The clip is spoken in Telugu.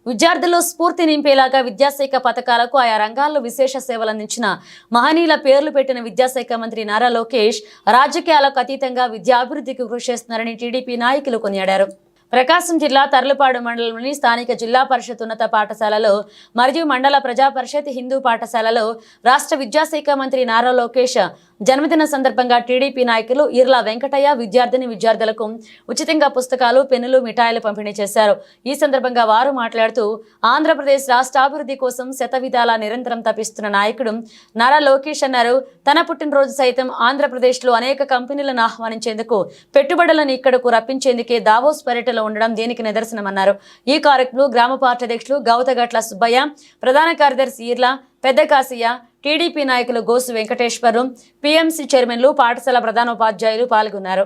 విద్యార్థుల్లో స్ఫూర్తి నింపేలాగా విద్యాశాఖ పథకాలకు ఆయా రంగాల్లో విశేష సేవలందించిన మహనీయుల పేర్లు పెట్టిన విద్యాశాఖ మంత్రి నారా లోకేష్ రాజకీయాలకు అతీతంగా విద్యా అభివృద్ధికి కృషి చేస్తున్నారని టీడీపీ నాయకులు కొనియాడారు. ప్రకాశం జిల్లా తర్లుపాడు మండలంలోని స్థానిక జిల్లా పరిషత్ ఉన్నత పాఠశాలలో మరియు మండల ప్రజా పరిషత్ హిందూ పాఠశాలలో రాష్ట్ర విద్యాశాఖ మంత్రి నారా లోకేష్ జన్మదిన సందర్భంగా టీడీపీ నాయకులు ఈర్ల వెంకటయ్య విద్యార్థులకు ఉచితంగా పుస్తకాలు, పెన్నులు, మిఠాయిలు పంపిణీ చేశారు. ఈ సందర్భంగా వారు మాట్లాడుతూ ఆంధ్రప్రదేశ్ రాష్ట్ర అభివృద్ధి కోసం శతవిధాలా నిరంతరం తపిస్తున్న నాయకుడు నారా లోకేష్ అన్నారు. తన పుట్టినరోజు సైతం ఆంధ్రప్రదేశ్లో అనేక కంపెనీలను ఆహ్వానించేందుకు, పెట్టుబడులను ఇక్కడకు రప్పించేందుకే దావోస్ పర్యటనలో ఉండడం దీనికి నిదర్శనమన్నారు. ఈ కార్యక్రమంలో గ్రామ పార్టీ అధ్యక్షులు గౌతగట్ల సుబ్బయ్య, ప్రధాన కార్యదర్శి ఈర్ల పెద్ద కాశయ్య, టీడీపీ నాయకులు గోసు వెంకటేశ్వరు, పీఎంసీ చైర్మన్లు, పాఠశాల ప్రధానోపాధ్యాయులు పాల్గొన్నారు.